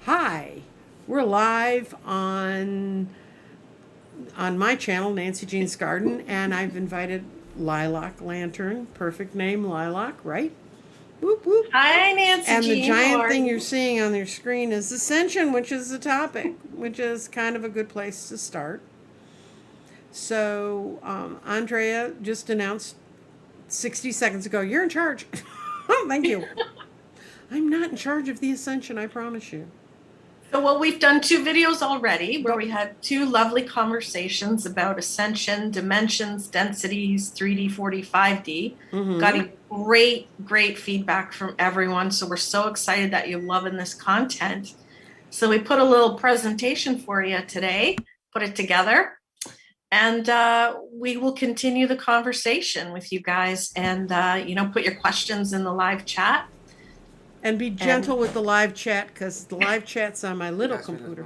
Hi, we're live on my channel, Nancy Jean's Garden, and I've invited Lilac Lantern. Perfect name, Lilac, right? Whoop whoop. Hi, Nancy And the Jean. How giant are thing you're you? seeing on your screen is Ascension, which is the topic, which is kind of a good place to start. So, Andrea just announced 60 seconds ago, you're in charge. Thank you. I'm not in charge of the Ascension, I promise you. So, well, we've done two videos already where But we had two lovely conversations about ascension, dimensions, densities, 3D, 4D, 5D. Got mm-hmm. a great feedback from everyone. So, we're so excited that you're loving this content. So, we put a little presentation for you today, put it together, and we will continue the conversation with you guys and, put your questions in the live chat. And be And gentle with the live chat because the live chat's on my little computer.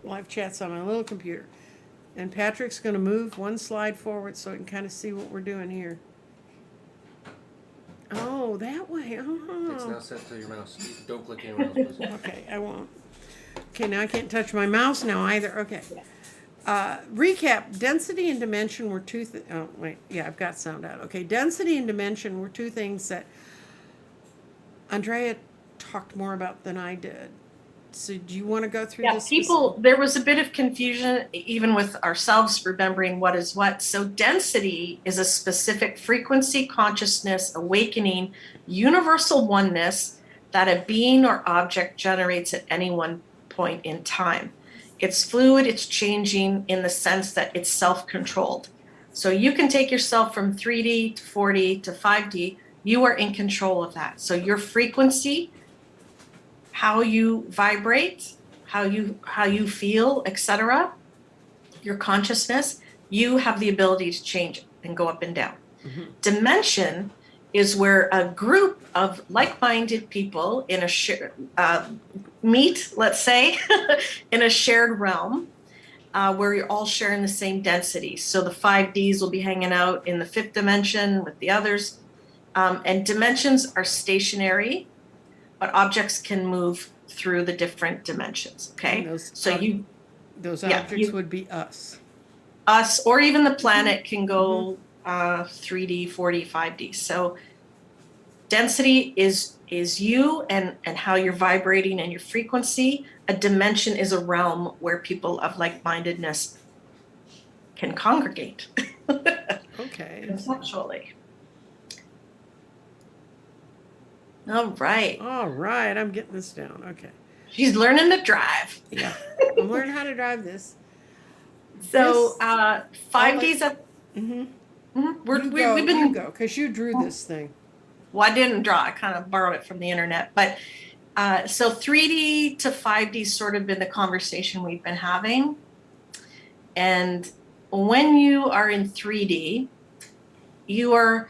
Live chat's on my little computer. And Patrick's going to move one slide forward so I can kind of see what we're doing here. Oh, that way. It's now Oh. set to your mouse. Don't click anywhere else, please. Okay, I won't. Okay, now I can't touch my mouse now either. Okay. Recap, density and dimension were oh, wait. Yeah, I've got sound out. Okay, density and dimension were two things that Andrea talked more about than I did. So do you want to go through yeah, this? there was a bit of confusion even with ourselves remembering what is what. So density is a specific frequency, consciousness, awakening, universal oneness that a being or object generates at any one point in time. It's fluid, it's changing in the sense that it's self-controlled. So you can take yourself from 3D to 4D to 5D. You are in control of that. So your frequency, how you vibrate, how you feel, etc., your consciousness, you have the ability to change it and go up and down. Mm-hmm. Dimension is where a group of like-minded people in a meet, let's say, in a shared realm, where you're all sharing the same density. So the 5Ds will be hanging out in the fifth dimension with the others. And dimensions are stationary, but objects can move through the different dimensions. Okay, so those yeah, objects would be us. us, or even the planet can Mm-hmm. go 3D, 4D, 5D. So density is you and how you're vibrating and your frequency. A dimension is a realm where people of like-mindedness can congregate. Okay. Conceptually. All right. All right, I'm getting this down. Okay. She's learning to drive. Yeah, I'm learning how to drive this. So This, 5Ds of mm-hmm. we've You been, go, because you drew this thing. well, I didn't draw, I kind of borrowed it from the internet, but so 3D to 5D sort of been the conversation we've been having. And when you are in 3D, you are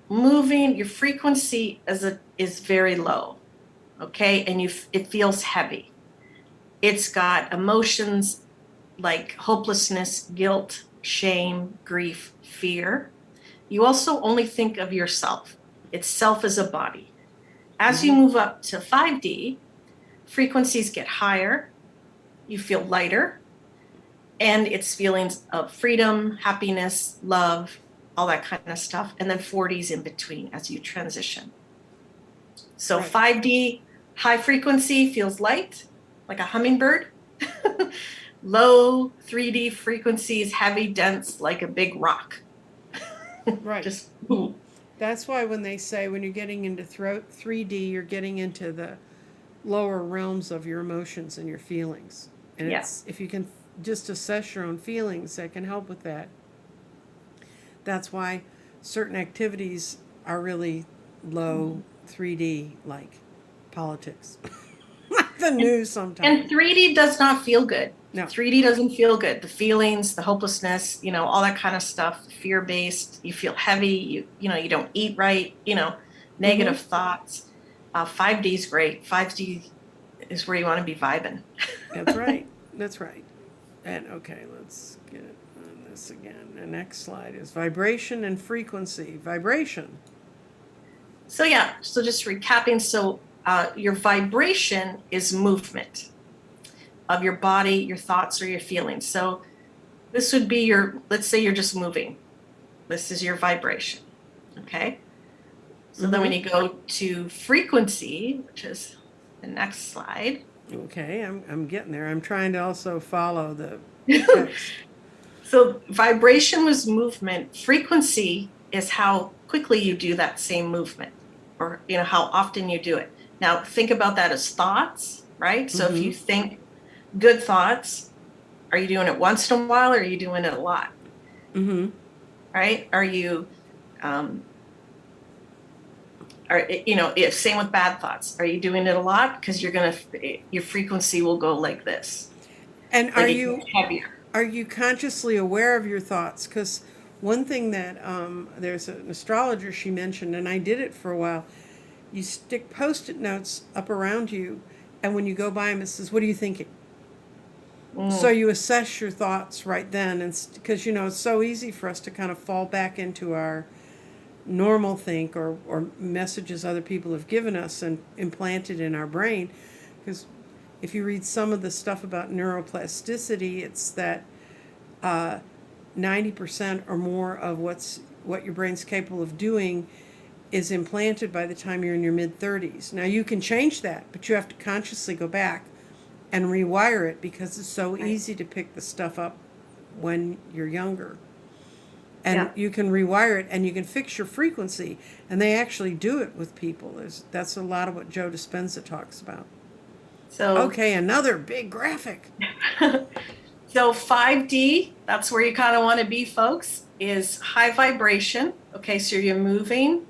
moving, your frequency is very low, okay? And it feels heavy. It's got emotions like hopelessness, guilt, shame, grief, fear. You also only think of yourself. It's self as a body. As you move up to 5D, frequencies get higher, you feel lighter, and it's feelings of freedom, happiness, love, all that kind of stuff. And then 4D's in between as you transition. So Right. 5D, high frequency, feels light, like a hummingbird. Low 3D frequency is heavy, dense, like a big rock. Right. Just boom. That's why when they say when you're getting into 3D, you're getting into the lower realms of your emotions and your feelings. And Yeah. it's if you can just assess your own feelings, that can help with that. That's why certain activities are really low 3D, like politics, like the news sometimes. And 3D does not feel good. No. 3D doesn't feel good. The feelings, the hopelessness, all that kind of stuff, fear-based, you feel heavy, you don't eat right, negative thoughts. 5D is great. 5D is where you want to be vibing. That's right. That's right. And okay, let's get on this again. The next slide is vibration and frequency. Vibration. So yeah, so just recapping. So Your vibration is movement of your body, your thoughts, or your feelings. So this would be let's say you're just moving. This is your vibration. Okay. So then when you go to frequency, which is the next slide. Okay, I'm getting there. I'm trying to also follow the text. So vibration was movement. Frequency is how quickly you do that same movement, or how often you do it. Now think about that as thoughts, right? So if you think good thoughts, are you doing it once in a while, or are you doing it a lot? Right? Are you if same with bad thoughts, are you doing it a lot? Because your frequency will go like this. And like heavier. Are you consciously aware of your thoughts? Because one thing that there's an astrologer she mentioned, and I did it for a while. You stick Post-it notes up around you, and when you go by them, it says, "What are you thinking?" So you assess your thoughts right then, and because it's so easy for us to kind of fall back into our normal think or messages other people have given us and implanted in our brain. Because if you read some of the stuff about neuroplasticity, it's that 90% or more of what your brain's capable of doing is implanted by the time you're in your mid-30s. Now you can change that, but you have to consciously go back and rewire it, because it's so easy to pick the stuff up when you're younger. And you can rewire it, and you can fix your frequency, and they actually do it with people. That's a lot of what Joe Dispenza talks about. So okay, another big graphic. So 5D, that's where you kind of want to be, folks, is high vibration. Okay, so you're moving,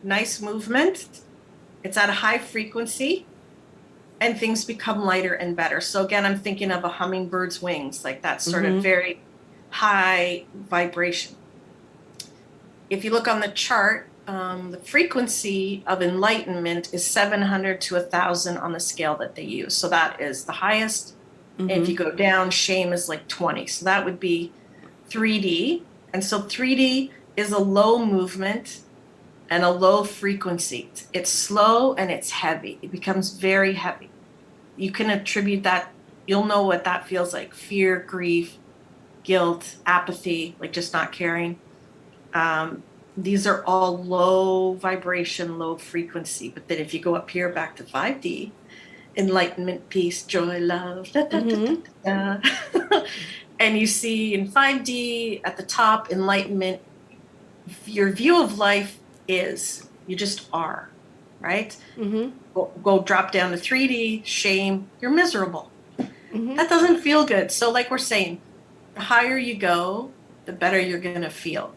nice movement. It's at a high frequency, and things become lighter and better. So again, I'm thinking of a hummingbird's wings, like that sort of very high vibration. If you look on the chart, the frequency of enlightenment is 700 to 1,000 on the scale that they use. So that is the highest. And if you go down, shame is like 20. So that would be 3D. And so 3D is a low movement and a low frequency. It's slow and it's heavy. It becomes very heavy. You can attribute that. You'll know what that feels like: fear, grief, guilt, apathy, like just not caring. These are all low vibration, low frequency. But then if you go up here back to 5D, enlightenment, peace, joy, love, da, da, da, da, da. And you see in 5D at the top, enlightenment, your view of life is you just are, right? Go drop down to 3D, shame, you're miserable. That doesn't feel good. So like we're saying, the higher you go, the better you're going to feel.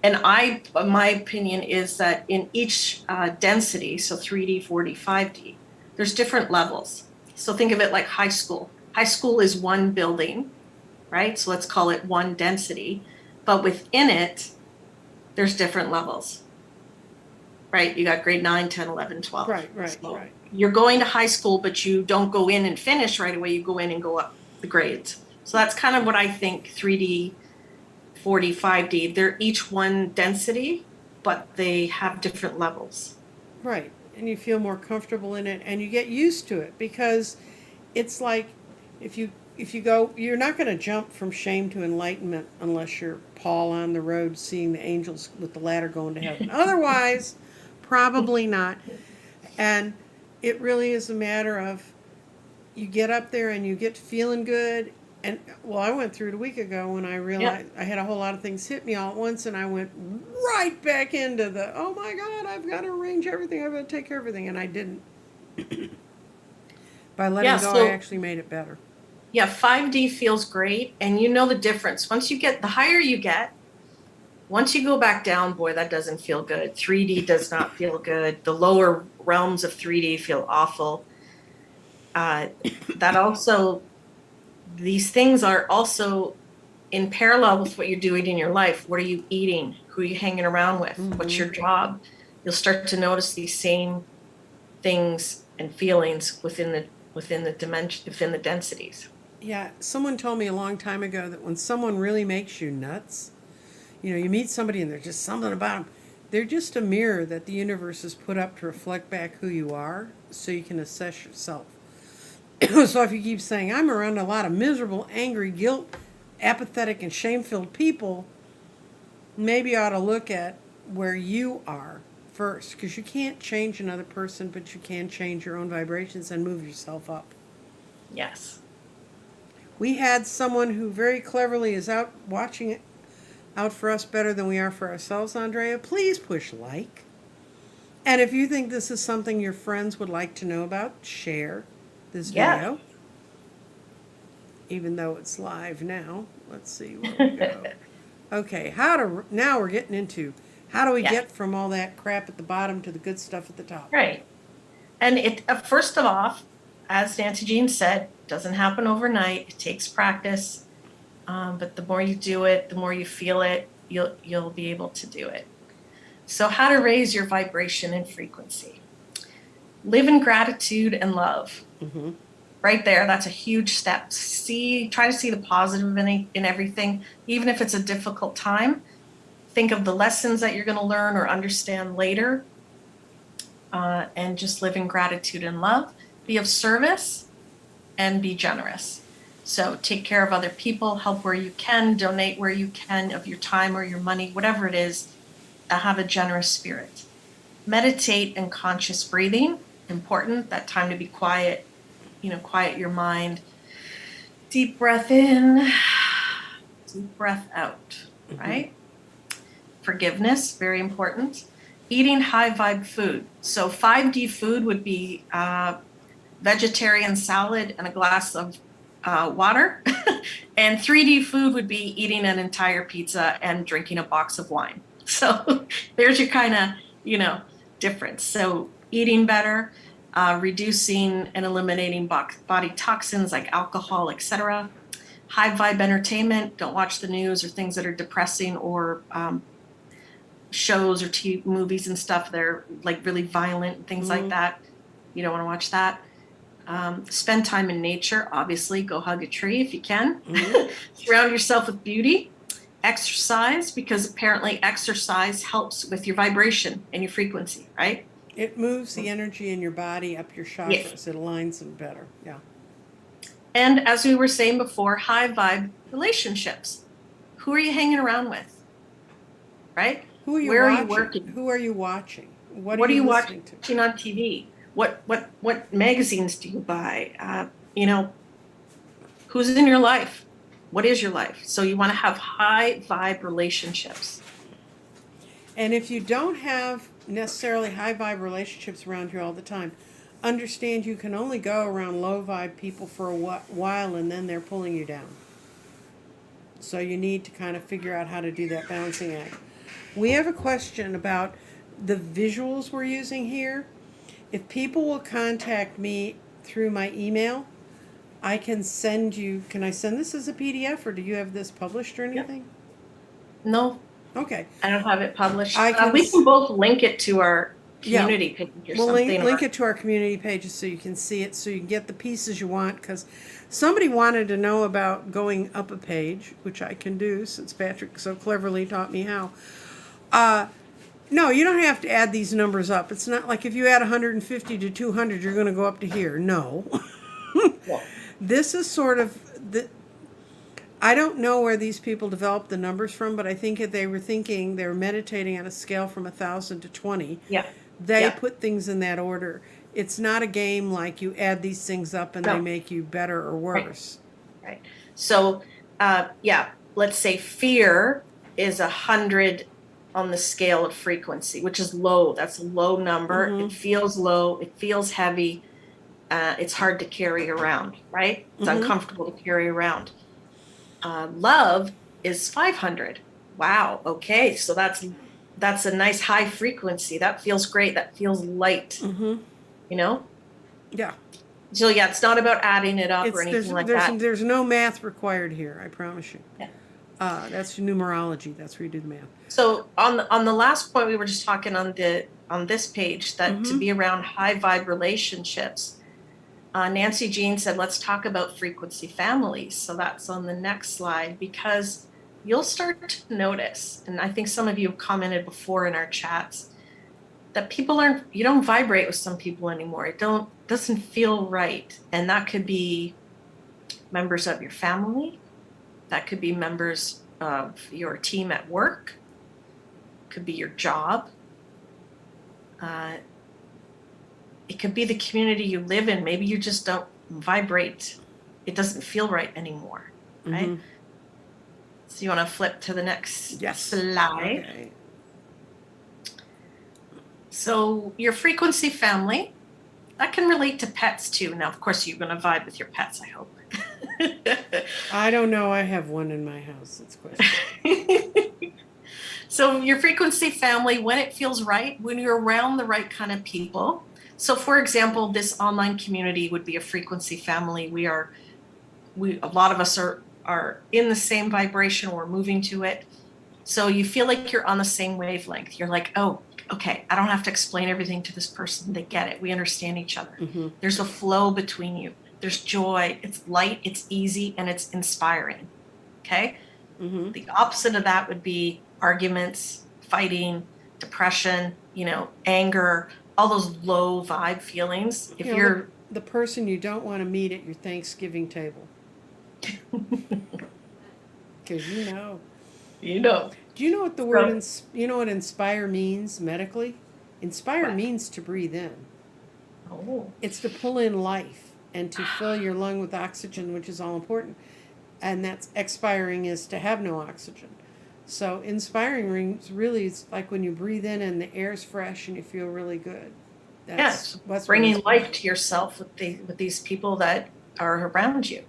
And my opinion is that in each density, so 3D, 4D, 5D, there's different levels. So think of it like high school. High school is one building, right? So let's call it one density. But within it, there's different levels, right? You got grade 9, 10, 11, 12. Right. You're going to high school, but you don't go in and finish right away. You go in and go up the grades. So that's kind of what I think 3D, 4D, 5D, they're each one density, but they have different levels. Right. And you feel more comfortable in it, and you get used to it, because it's like if you go, you're not going to jump from shame to enlightenment unless you're Paul on the road seeing the angels with the ladder going to heaven. Otherwise, probably not. And it really is a matter of you get up there and you get feeling good. And well, I went through it a week ago when I realized I had a whole lot of things hit me all at once, and I went right back into oh my God, I've got to arrange everything, I've got to take care of everything, and I didn't. By letting go, I actually made it better. Yeah, 5D feels great, and you know the difference. The higher you get, once you go back down, boy, that doesn't feel good. 3D does not feel good. The lower realms of 3D feel awful. These things are also in parallel with what you're doing in your life. What are you eating? Who are you hanging around with? What's your job? You'll start to notice these same things and feelings within the dimension, within the densities. Yeah, someone told me a long time ago that when someone really makes you nuts, you meet somebody and there's just something about them, They're just a mirror that the universe has put up to reflect back who you are so you can assess yourself. So if you keep saying, I'm around a lot of miserable, angry, guilt, apathetic, and shame-filled people, maybe you ought to look at where you are first, because you can't change another person, but you can change your own vibrations and move yourself up. Yes. We had someone who very cleverly is out watching it out for us better than we are for ourselves, Andrea. Please push like. And if you think this is something your friends would like to know about, share this Yeah. video. Even though it's live now. Let's see where we go. Okay, now we're getting into how do we get from all that crap at the bottom to the good stuff at the top? Right. And it first of all, as Nancy Jean said, doesn't happen overnight. It takes practice. But the more you do it, the more you feel it, you'll be able to do it. So how to raise your vibration and frequency. Live in gratitude and love. Mm-hmm. Right there, that's a huge step. Try to see the positive in everything, even if it's a difficult time. Think of the lessons that you're going to learn or understand later, and just live in gratitude and love. Be of service and be generous. So take care of other people, help where you can, donate where you can of your time or your money, whatever it is. Have a generous spirit. Meditate and conscious breathing, important, that time to be quiet, quiet your mind. Deep breath in, deep breath out, right? Forgiveness, very important. Eating high vibe food. So 5D food would be vegetarian salad and a glass of water. And 3D food would be eating an entire pizza and drinking a box of wine. So there's your kind of, difference. So eating better, reducing and eliminating body toxins like alcohol, etc. High vibe entertainment. Don't watch the news or things that are depressing or shows or TV movies and stuff that are like really violent and things like that. You don't want to watch that. Spend time in nature. Obviously, go hug a tree if you can. Surround yourself with beauty. Exercise, because apparently exercise helps with your vibration and your frequency, right? It moves the energy in your body up your chakras. Yes. It aligns them better. Yeah. And as we were saying before, high vibe relationships. Who are you hanging around with? Right? Who are you Where watching? are you working? Who are you watching? What are you listening watching on TV? What magazines do you buy? Who's in your life? What is your life? So you want to have high vibe relationships. And if you don't have necessarily high vibe relationships around you all the time, understand you can only go around low vibe people for a while and then they're pulling you down. So you need to kind of figure out how to do that balancing act. We have a question about the visuals we're using here. If people will contact me through my email, I can send you, can I send this as a PDF or do you have this published or anything? No, Okay. I don't have it published. I We can both link it to our community page or We'll something. link it to our community pages so you can see it, so you can get the pieces you want, because somebody wanted to know about going up a page, which I can do since Patrick so cleverly taught me how. No, you don't have to add these numbers up. It's not like if you add 150 to 200, you're going to go up to here. No. Yeah. This is sort of I don't know where these people developed the numbers from, but I think if they were meditating on a scale from 1,000 to 20. Yeah. They put things in that order. It's not a game like you add these things up and they make you better or worse. Right. So, let's say fear is 100 on the scale of frequency, which is low. That's a low number. It feels low. It feels heavy. It's hard to carry around, right? It's uncomfortable to carry around. Love is 500. Wow. Okay. So that's a nice high frequency. That feels great. That feels light. Yeah. So it's not about adding it up or anything like that. There's no math required here. I promise you. Yeah. That's numerology. That's where you do the math. So on the last point, we were just talking on this page that to be around high vibe relationships. Nancy Jean said, let's talk about frequency families. So that's on the next slide, because you'll start to notice, and I think some of you have commented before in our chats, that you don't vibrate with some people anymore. Doesn't feel right. And that could be members of your family. That could be members of your team at work. Could be your job. It could be the community you live in. Maybe you just don't vibrate. It doesn't feel right anymore, right? Mhm. So you want to flip to the next Yes. slide. Okay. So your frequency family, that can relate to pets too. Now, of course, you're going to vibe with your pets, I hope. I don't know. I have one in my house. It's questionable. So your frequency family, when it feels right, when you're around the right kind of people. So for example, this online community would be a frequency family. A lot of us are in the same vibration, we're moving to it. So you feel like you're on the same wavelength. You're like, oh, okay, I don't have to explain everything to this person. They get it. We understand each other. Mm-hmm. There's a flow between you. There's joy. It's light, it's easy, and it's inspiring. Okay? Mm-hmm. The opposite of that would be arguments, fighting, depression, anger, all those low vibe feelings. If you're the person you don't want to meet at your Thanksgiving table. Because Do you know what the word what inspire means medically? Inspire What? means to breathe in. Oh. It's to pull in life and to fill your lung with oxygen, which is all important. And that's expiring is to have no oxygen. So inspiring rings really is like when you breathe in and the air's fresh and you feel really good. Yes, That's bringing life to yourself with these people that are around you.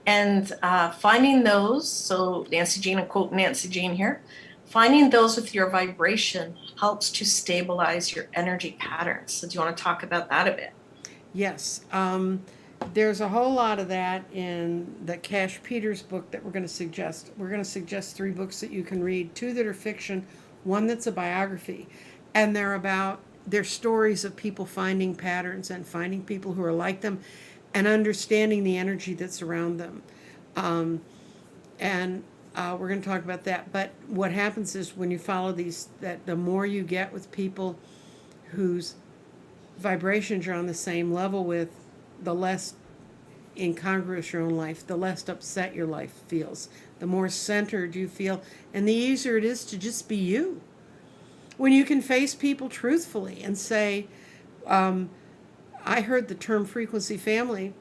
And finding those, so Nancy Jean, and quote Nancy Jean here, finding those with your vibration helps to stabilize your energy patterns. So do you want to talk about that a bit? Yes. There's a whole lot of that in the Cash Peters book that we're going to suggest. We're going to suggest 3 books that you can read, 2 that are fiction, 1 that's a biography. And they're stories of people finding patterns and finding people who are like them and understanding the energy that's around them. We're going to talk about that. But what happens is when you follow these, that the more you get with people whose vibrations are on the same level with, the less incongruous your own life, the less upset your life feels, the more centered you feel, and the easier it is to just be you. When you can face people truthfully and say, I heard the term frequency family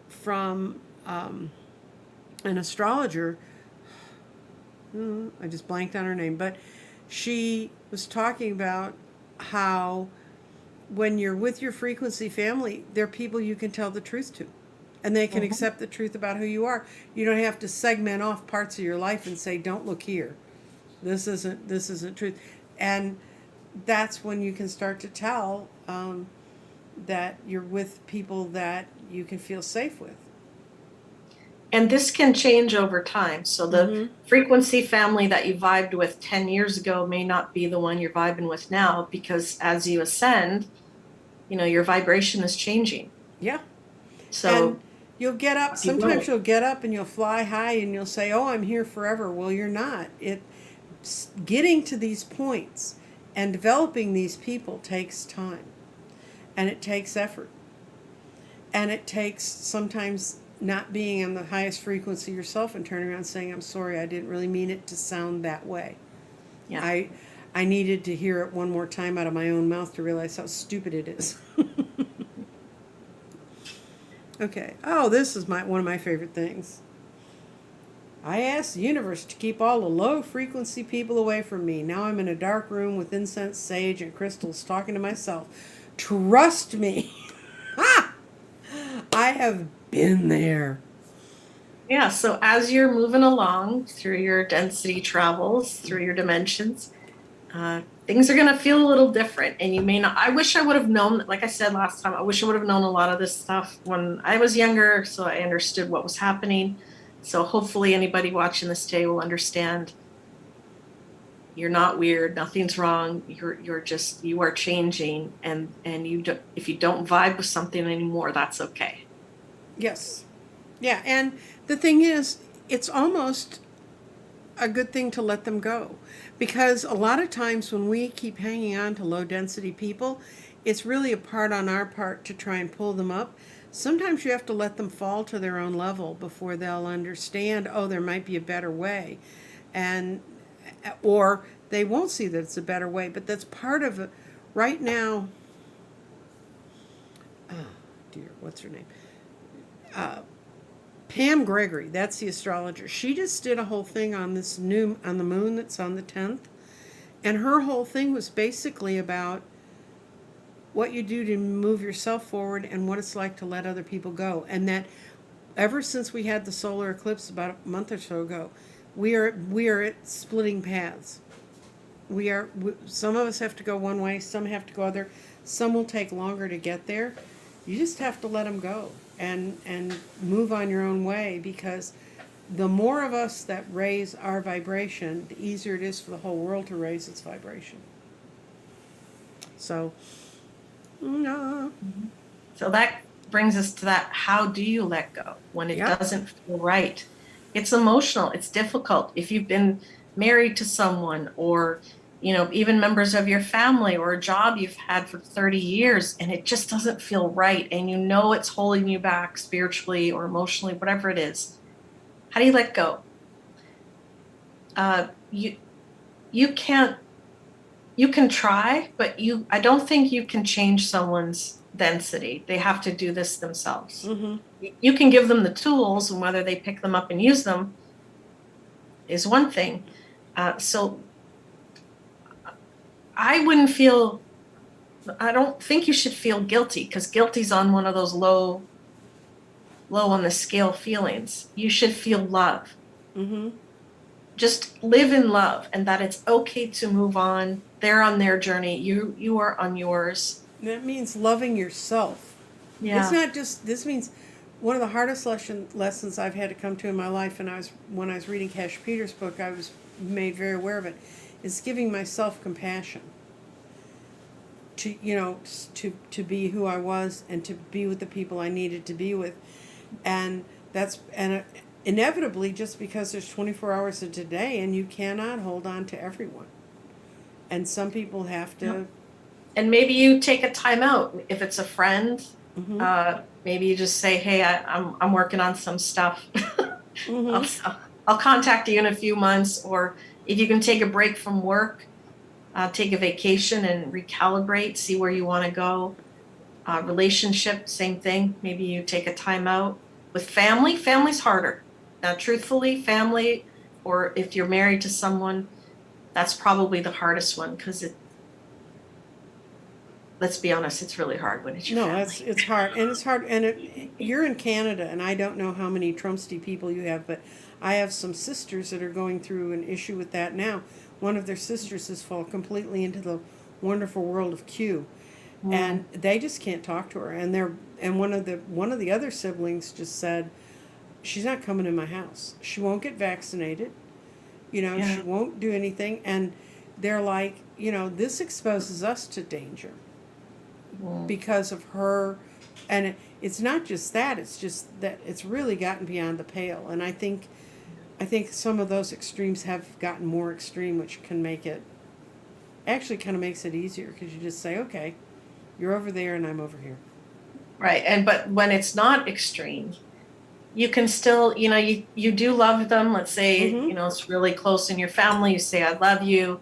from an astrologer. I just blanked on her name, but she was talking about how when you're with your frequency family, they're people you can tell the truth to. And they can accept the truth about who you are. You don't have to segment off parts of your life and say, don't look here. This isn't truth. And that's when you can start to tell that you're with people that you can feel safe with. And this can change over time. So the frequency family that you vibed with 10 years ago may not be the one you're vibing with now, because as you ascend, your vibration is changing. Yeah. So and you'll get up, sometimes you'll get up and you'll fly high and you'll say, oh, I'm here forever. Well, you're not. Getting to these points and developing these people takes time. And it takes effort. And it takes sometimes not being on the highest frequency yourself and turning around and saying, I'm sorry, I didn't really mean it to sound that way. Yeah. I needed to hear it one more time out of my own mouth to realize how stupid it is. Okay. Oh, this is one of my favorite things. I asked the universe to keep all the low frequency people away from me. Now I'm in a dark room with incense, sage, and crystals talking to myself. Trust me. Ha! I have been there. Yeah, so as you're moving along through your density travels, through your dimensions, things are going to feel a little different. And you may not, I wish I would have known, like I said last time, I wish I would have known a lot of this stuff when I was younger, so I understood what was happening. So hopefully anybody watching this today will understand you're not weird, nothing's wrong, you are changing, and if you don't vibe with something anymore, that's okay. Yes. Yeah, and the thing is, it's almost a good thing to let them go. Because a lot of times when we keep hanging on to low density people, it's really a part on our part to try and pull them up. Sometimes you have to let them fall to their own level before they'll understand, oh, there might be a better way. And or they won't see that it's a better way, but that's part of it. Right now, oh dear, what's her name? Pam Gregory, that's the astrologer. She just did a whole thing on this new, on the moon that's on the 10th. And her whole thing was basically about what you do to move yourself forward and what it's like to let other people go. And that ever since we had the solar eclipse about a month or so ago, we are at splitting paths. Some of us have to go one way, some have to go other, some will take longer to get there. You just have to let them go and move on your own way, because the more of us that raise our vibration, the easier it is for the whole world to raise its vibration. So, no. So that brings us to that, how do you let go when it Yep. doesn't feel right? It's emotional, it's difficult. If you've been married to someone, or even members of your family, or a job you've had for 30 years, and it just doesn't feel right, and it's holding you back spiritually or emotionally, whatever it is, how do you let go? You can't. You can try, but I don't think you can change someone's density. They have to do this themselves. Mm-hmm. You can give them the tools, and whether they pick them up and use them is one thing. So I don't think you should feel guilty, because guilty's on one of those low on the scale feelings. You should feel love. Mm-hmm. Just live in love, and that it's okay to move on. They're on their journey. You are on yours. That means loving yourself. Yeah. It's not just, this means one of the hardest lessons I've had to come to in my life, and when I was reading Cash Peter's book, I was made very aware of it, is giving myself compassion. To be who I was, and to be with the people I needed to be with. And inevitably, just because there's 24 hours of today, and you cannot hold on to everyone. And some people have to. Yep. And maybe you take a time out. If it's a friend, Mm-hmm. maybe you just say, hey, I'm working on some stuff. Mm-hmm. I'll contact you in a few months. Or if you can take a break from work, take a vacation and recalibrate, see where you want to go. Relationship, same thing. Maybe you take a time out. With family's harder. Now, truthfully, family, or if you're married to someone, that's probably the hardest one, because let's be honest, it's really hard when it's your family. It's hard, and it's hard, and you're in Canada, and I don't know how many Trumpsty people you have, but I have some sisters that are going through an issue with that now. One of their sisters has fallen completely into the wonderful world of Q, and they just can't talk to her. And one of the other siblings just said, she's not coming in my house. She won't get vaccinated. Yeah. She won't do anything. And they're like, this exposes us to danger because of her. And it's not just that, it's just that it's really gotten beyond the pale. And I think some of those extremes have gotten more extreme, which can make it, actually kind of makes it easier, because you just say, okay, you're over there and I'm over here. Right. But when it's not extreme, you can still, you do love them. Let's say, Mm-hmm. It's really close in your family. You say, I love you.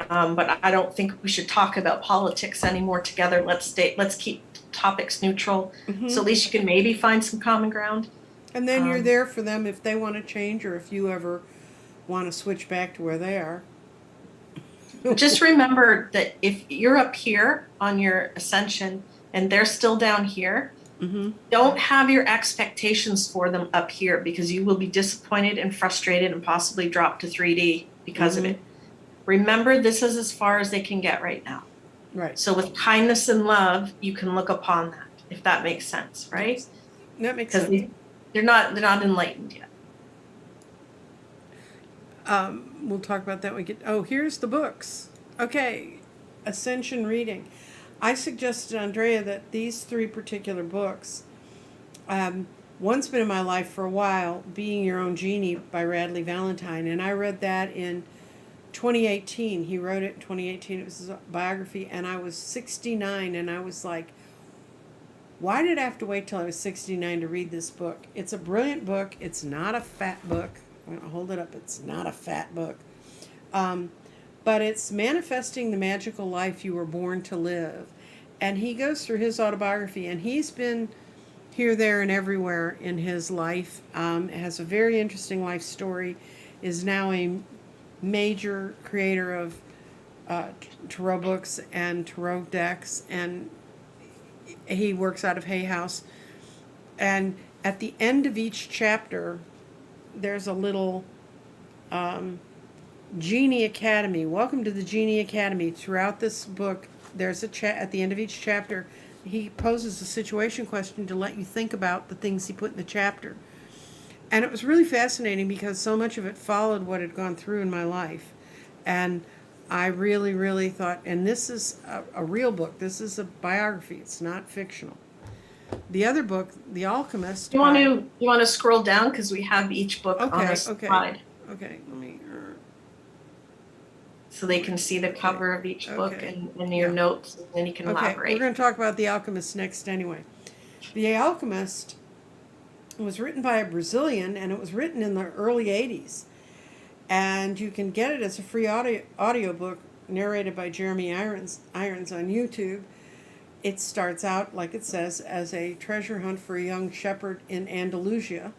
But I don't think we should talk about politics anymore together. Let's keep topics neutral. Mm-hmm. So at least you can maybe find some common ground. And then you're there for them if they want to change, or if you ever want to switch back to where they are. Just remember that if you're up here on your ascension and they're still down here, Mm-hmm. don't have your expectations for them up here, because you will be disappointed and frustrated and possibly drop to 3D because of it. Remember, this is as far as they can get right now. Right. So with kindness and love, you can look upon that, if that makes sense, right? That makes Because sense. they're not enlightened yet. We'll talk about that when we get. Oh, here's the books. Okay, Ascension reading. I suggested, Andrea, that these 3 particular books Once Been in My Life for a While, Being Your Own Genie by Radley Valentine. And I read that in 2018. He wrote it in 2018. It was his biography. And I was 69 and I was like, why did I have to wait till I was 69 to read this book? It's a brilliant book. It's not a fat book. I'm going to hold it up. It's not a fat book. But it's manifesting the magical life you were born to live. And he goes through his autobiography, and he's been here, there, and everywhere in his life. Has a very interesting life story, is now a major creator of tarot books and tarot decks, and he works out of Hay House. And at the end of each chapter, there's a little Genie Academy. Welcome to the Genie Academy. Throughout this book, there's a chat at the end of each chapter. He poses a situation question to let you think about the things he put in the chapter. And it was really fascinating because so much of it followed what had gone through in my life. And I really, really thought, and this is a real book. This is a biography. It's not fictional. The other book, The Alchemist. You want to scroll down because we have each book on a slide. Okay, let me. So they can see the cover of each book and your notes, and then you can elaborate. We're going to talk about The Alchemist next anyway. The Alchemist was written by a Brazilian, and it was written in the early 80s. And you can get it as a free audio book narrated by Jeremy Irons on YouTube. It starts out, like it says, as a treasure hunt for a young shepherd in Andalusia.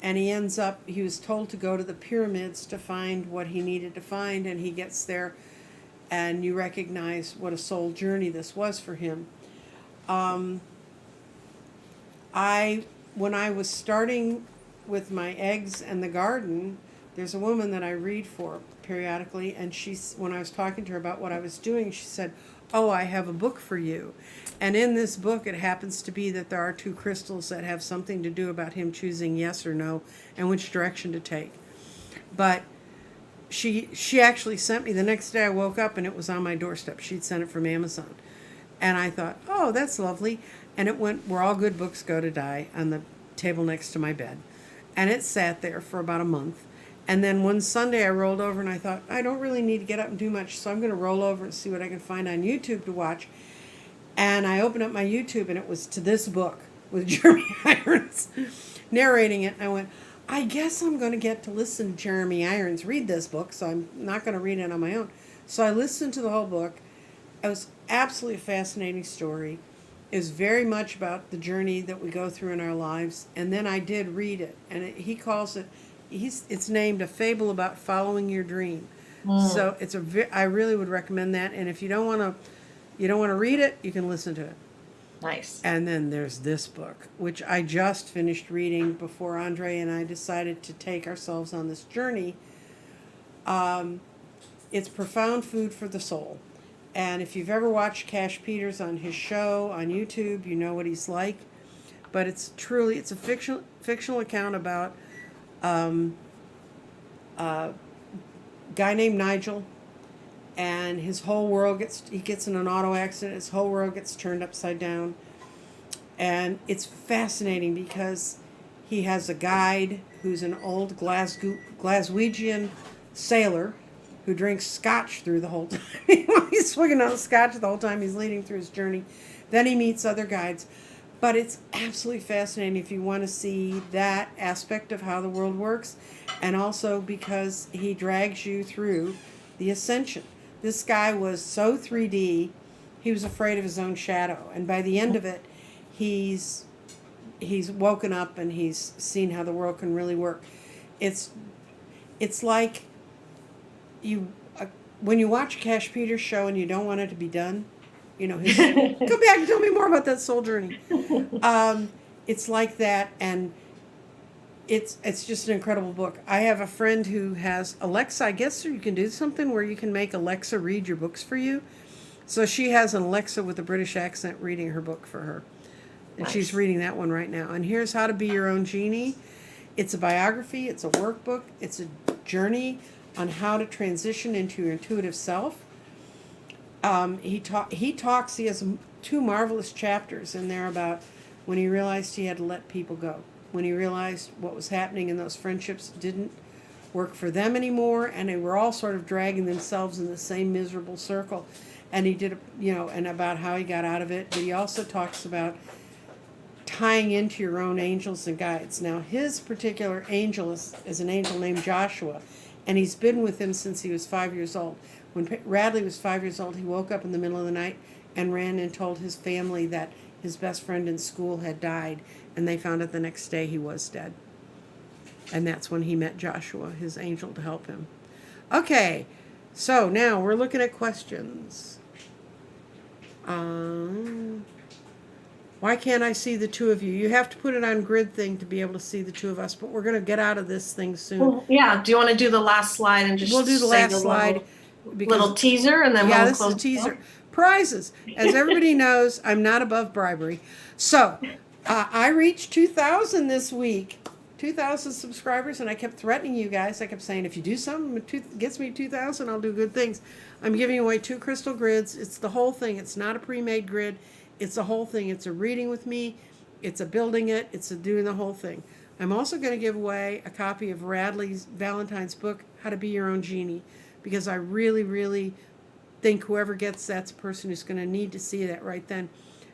And he was told to go to the pyramids to find what he needed to find, and he gets there, and you recognize what a soul journey this was for him. When I was starting with my eggs and the garden, there's a woman that I read for periodically, and when I was talking to her about what I was doing, she said, "Oh, I have a book for you." And in this book, it happens to be that there are 2 crystals that have something to do about him choosing yes or no and which direction to take. But she actually sent me, the next day I woke up and it was on my doorstep. She'd sent it from Amazon. And I thought, oh, that's lovely. And it went where all good books go to die, on the table next to my bed. And it sat there for about a month. And then one Sunday I rolled over and I thought, I don't really need to get up and do much, so I'm going to roll over and see what I can find on YouTube to watch. And I opened up my YouTube and it was to this book with Jeremy Irons narrating it. And I went, I guess I'm going to get to listen to Jeremy Irons read this book, so I'm not going to read it on my own. So I listened to the whole book. It was absolutely a fascinating story. It was very much about the journey that we go through in our lives. And then I did read it, and he calls it, it's named A Fable About Following Your Dream. So I really would recommend that. And if you don't want to read it, you can listen to it. Nice. And then there's this book, which I just finished reading before Andrea and I decided to take ourselves on this journey. It's Profound Food for the Soul. And if you've ever watched Cash Peters on his show on YouTube, you know what he's like. But it's a fictional account about a guy named Nigel, and his whole world he gets in an auto accident, his whole world gets turned upside down. And it's fascinating because he has a guide who's an old Glaswegian sailor who drinks scotch through the whole time. He's swigging on scotch the whole time he's leading through his journey. Then he meets other guides. But it's absolutely fascinating if you want to see that aspect of how the world works, and also because he drags you through the Ascension. This guy was so 3D, he was afraid of his own shadow. And by the end of it, he's woken up and he's seen how the world can really work. It's like when you watch a Cash Peters show and you don't want it to be done, come back and tell me more about that soul journey. It's like that, and it's just an incredible book. I have a friend who has Alexa. I guess you can do something where you can make Alexa read your books for you. So she has an Alexa with a British accent reading her book for her. And nice. She's reading that one right now. And here's How to Be Your Own Genie. It's a biography. It's a workbook. It's a journey on how to transition into your intuitive self. He has 2 marvelous chapters in there about when he realized he had to let people go. when he realized what was happening and those friendships didn't work for them anymore, and they were all sort of dragging themselves in the same miserable circle. And he did, and about how he got out of it. But he also talks about tying into your own angels and guides. Now, his particular angel is an angel named Joshua, and he's been with him since he was 5 years old. When Radley was 5 years old, he woke up in the middle of the night and ran and told his family that his best friend in school had died, and they found out the next day he was dead. And that's when he met Joshua, his angel, to help him. Okay, so now we're looking at questions. Why can't I see the two of you? You have to put it on grid thing to be able to see the two of us, but we're going to get out of this thing soon. Well, yeah. Do you want to do the last slide and just We'll do the say last slide. Little teaser, and then Yeah, we'll this is close a teaser. Prizes. As everybody knows, I'm not above bribery. So, I reached 2,000 this week. 2,000 subscribers, and I kept threatening you guys. I kept saying, if you do something that gets me 2,000, I'll do good things. I'm giving away 2 crystal grids. It's the whole thing. It's not a pre-made grid. It's the whole thing. It's a reading with me. It's a building it. It's a doing the whole thing. I'm also going to give away a copy of Radley's Valentine's book, How to Be Your Own Genie, because I really, really think whoever gets that's a person who's going to need to see that right then.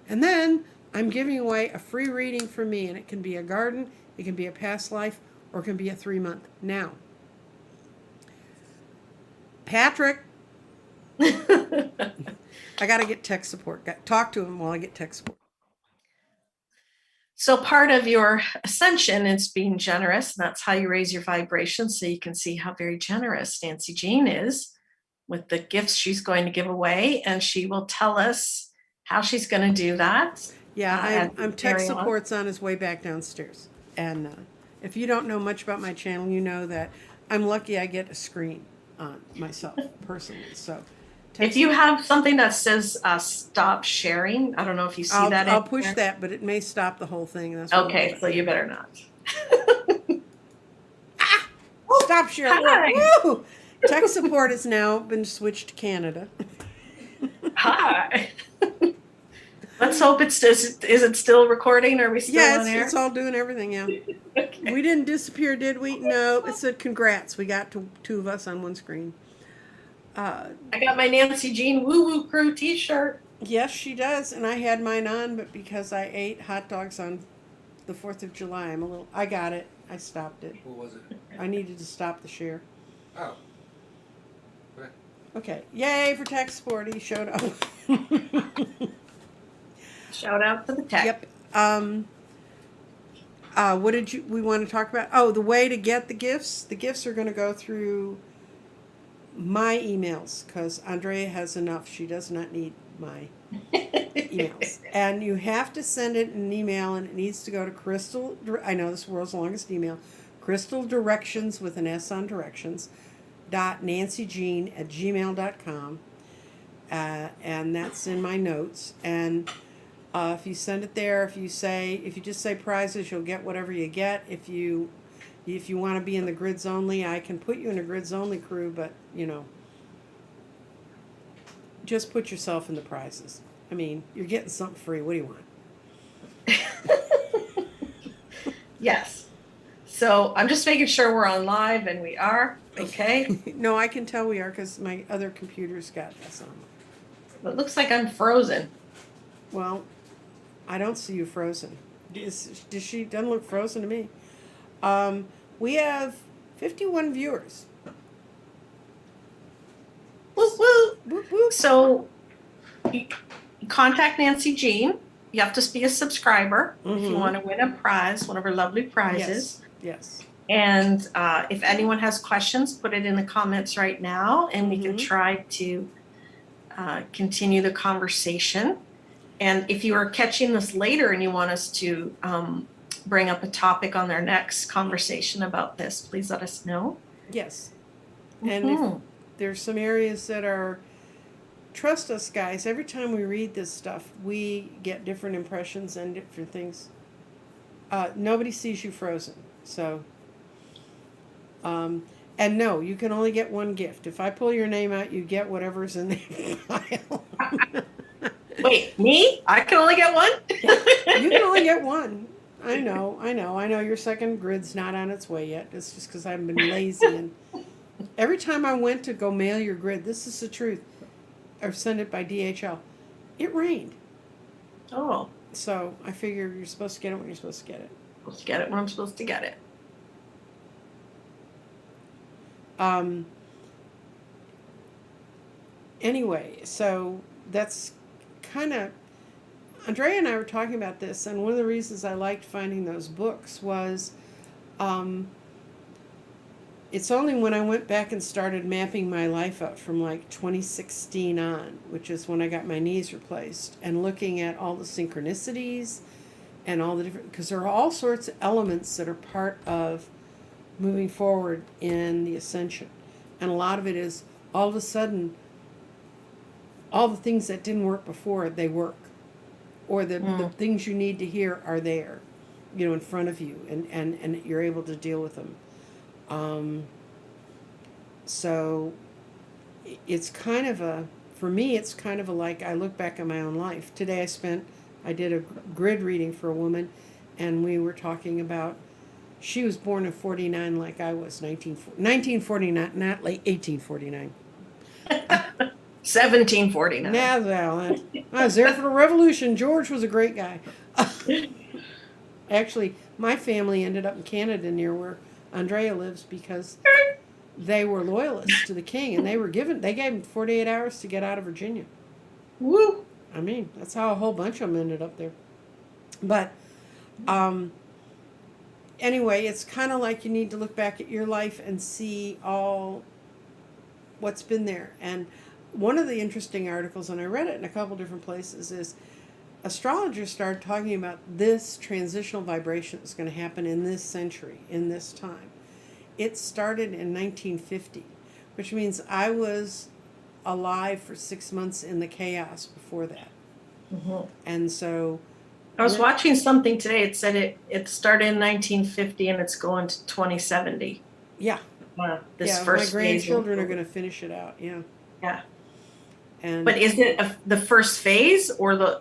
And then I'm giving away a free reading from me, and it can be a garden, it can be a past life, or it can be a 3-month. Now, Patrick, I got to get tech support. Talk to him while I get tech support. So part of your ascension is being generous, and that's how you raise your vibration. So you can see how very generous Nancy Jean is with the gifts she's going to give away, and she will tell us how she's going to do that. Yeah, I'm tech support's on his way back downstairs. And if you don't know much about my channel, you know that I'm lucky I get a screen on myself personally. So, if you have something that says stop sharing, I don't know if you see that. I'll push that, but it may stop the whole thing. That's okay, so you better not. Stop sharing. Woo! Tech support has now been switched to Canada. Hi. Let's hope is it still recording? Are we still on air? It's all doing everything, yeah. Okay. We didn't disappear, did we? No, it said congrats. We got 2 of us on one screen. I got my Nancy Jean Woo Woo Crew t-shirt. Yes, she does, and I had mine on, but because I ate hot dogs on the 4th of July, I got it. I stopped it. What was it? I needed to stop the share. Oh. Okay. Okay. Yay for tech support. He showed up. Shout out to the tech. Yep. What did we want to talk about? Oh, the way to get the gifts. The gifts are going to go through my emails because Andrea has enough. She does not need my emails. And you have to send it in an email, and it needs to go to Crystal. I know this is the world's longest email. Crystal Directions with an S on directions. .nancyjean@gmail.com. And that's in my notes. And if you send it there, if you just say prizes, you'll get whatever you get. If you want to be in the grids only, I can put you in a grids only crew, but just put yourself in the prizes. I mean, you're getting something free. What do you want? Yes. So I'm just making sure we're on live, and we are. Okay. No, I can tell we are because my other computer's got this on. It looks like I'm frozen. Well, I don't see you frozen. She doesn't look frozen to me. We have 51 viewers. Woo woo. Whoop, whoop. So you contact Nancy Jean. You have to be a subscriber if you want to win a prize, one of her lovely prizes. Yes. And if anyone has questions, put it in the comments right now, and we can try to continue the conversation. And if you are catching this later and you want us to bring up a topic on their next conversation about this, please let us know. Yes. And if there's some areas that are, trust us guys, every time we read this stuff, we get different impressions and different things. Nobody sees you frozen. So, and no, you can only get one gift. If I pull your name out, you get whatever's in the file. Wait, me? I can only get one? You can only get one. I know. Your second grid's not on its way yet. It's just because I've been lazy. And every time I went to go mail your grid, this is the truth, or send it by DHL, it rained. Oh, So I figure you're supposed to get it when you're supposed to get it. supposed to get it when I'm supposed to get it. Anyway, so that's kind of, Andrea and I were talking about this, and one of the reasons I liked finding those books was it's only when I went back and started mapping my life out from like 2016 on, which is when I got my knees replaced, and looking at all the synchronicities and all the different, because there are all sorts of elements that are part of moving forward in the ascension. And a lot of it is all of a sudden, all the things that didn't work before, they work. Or the things you need to hear are there, in front of you, and you're able to deal with them. So it's kind of for me, it's kind of like I look back at my own life. Today I did a grid reading for a woman, and we were talking about, she was born in 49 like I was, 1949, not like 1849. 1749. Now, I was there for the revolution. George was a great guy. Actually, my family ended up in Canada near where Andrea lives because they were loyalists to the king, and they gave them 48 hours to get out of Virginia. Woo! I mean, that's how a whole bunch of them ended up there. But anyway, it's kind of like you need to look back at your life and see all what's been there. And one of the interesting articles, and I read it in a couple different places, is astrologers started talking about this transitional vibration that's going to happen in this century, in this time. It started in 1950, which means I was alive for 6 months in the chaos before that. Mm-hmm. And so I was watching something today. It said it started in 1950 and it's going to 2070. Yeah. This yeah, first my phase grandchildren are going to finish it out. Yeah. Yeah. And But is it the first phase, or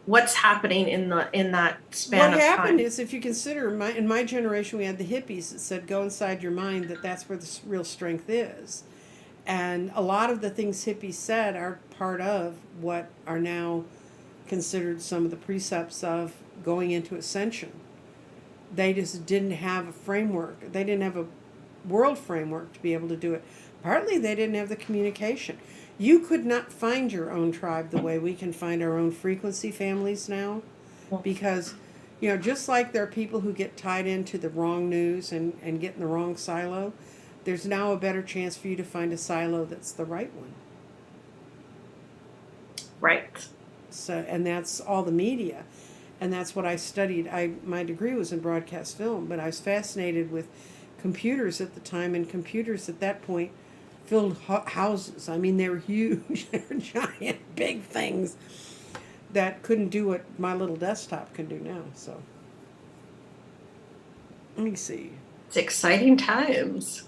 what's happening in that span what of happened time? is, if you consider in my generation, we had the hippies that said, "Go inside your mind. That's where the real strength is," and a lot of the things hippies said are part of what are now considered some of the precepts of going into ascension. They just didn't have a framework. They didn't have a world framework to be able to do it. Partly they didn't have the communication. You could not find your own tribe the way we can find our own frequency families now, because, just like there are people who get tied into the wrong news and get in the wrong silo, there's now a better chance for you to find a silo that's the right one. Right. So, and that's all the media. And that's what I studied. My degree was in broadcast film, but I was fascinated with computers at the time, and computers at that point filled houses. I mean, they were huge. They were giant, big things that couldn't do what my little desktop can do now. So, let me see. It's exciting times.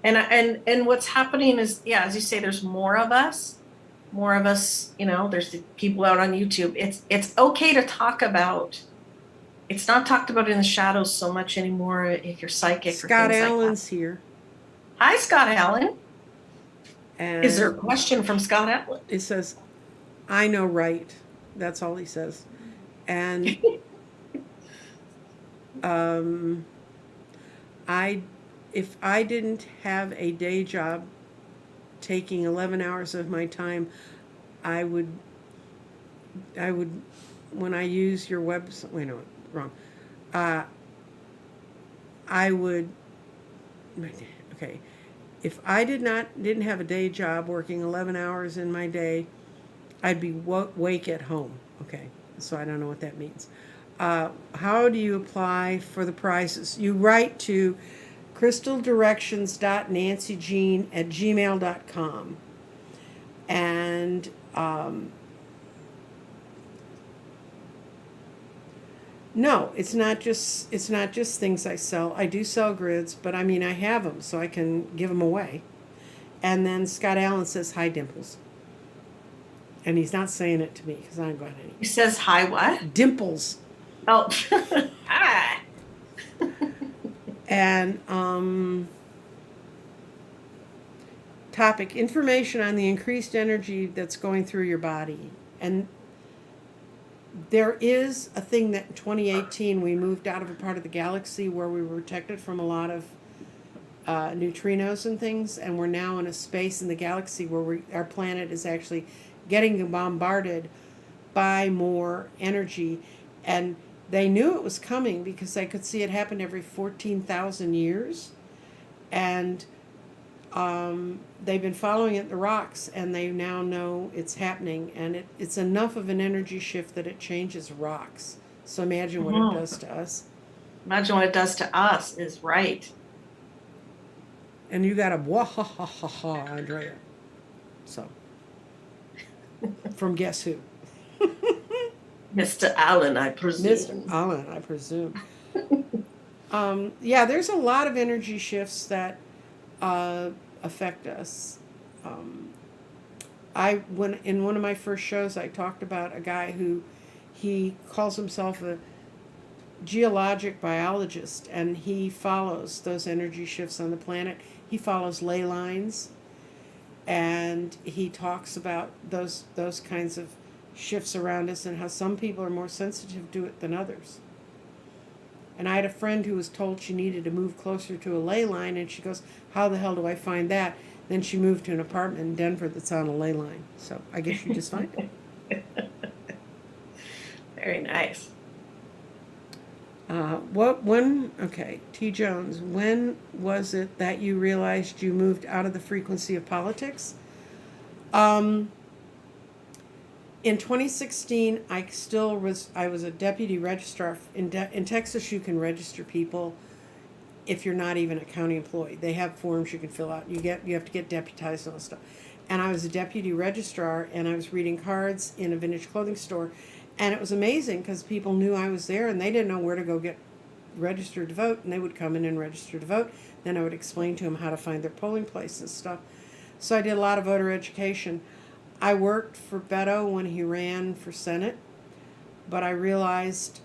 And what's happening is, as you say, there's more of us. There's the people out on YouTube. It's okay to talk about. It's not talked about in the shadows so much anymore if you're psychic. Scott or things Allen's like that. here. Hi, Scott Allen. And is there a question from Scott Allen? It says, "I know right." That's all he says. And if I didn't have a day job taking 11 hours of my time, I would when I use your website, wait, no, wrong. I would, okay, if I didn't have a day job working 11 hours in my day, I'd be wake at home. Okay, so I don't know what that means. How do you apply for the prizes? You write to crystaldirections.nancyjean@gmail.com. And no, it's not just things I sell. I do sell grids, but I mean, I have them, so I can give them away. And then Scott Allen says, "Hi, Dimples." And he's not saying it to me because I haven't got any. He says hi what? Dimples. Oh, ah. And topic, information on the increased energy that's going through your body. And there is a thing that in 2018 we moved out of a part of the galaxy where we were protected from a lot of neutrinos and things, and we're now in a space in the galaxy where our planet is actually getting bombarded by more energy. And they knew it was coming because they could see it happen every 14,000 years. And they've been following it in the rocks, and they now know it's happening. And it's enough of an energy shift that it changes rocks. So imagine what it does to us. Imagine what it does to us is right. And you got a wah-ha-ha-ha-ha, Andrea. So, from guess who? Mr. Allen, I presume. Mr. Allen, I presume. Yeah, there's a lot of energy shifts that affect us. When in one of my first shows, I talked about a guy who he calls himself a geologic biologist, and he follows those energy shifts on the planet. He follows ley lines, and he talks about those kinds of shifts around us and how some people are more sensitive to it than others. And I had a friend who was told she needed to move closer to a ley line, and she goes, how the hell do I find that? Then she moved to an apartment in Denver that's on a ley line. So I guess you just find it. Very nice. Okay, T. Jones, when was it that you realized you moved out of the frequency of politics? In 2016, I was a deputy registrar. In Texas, you can register people if you're not even a county employee. They have forms you can fill out. You have to get deputized and all that stuff. And I was a deputy registrar, and I was reading cards in a vintage clothing store. And it was amazing because people knew I was there, and they didn't know where to go get registered to vote, and they would come in and register to vote. Then I would explain to them how to find their polling place and stuff. So I did a lot of voter education. I worked for Beto when he ran for Senate, but I realized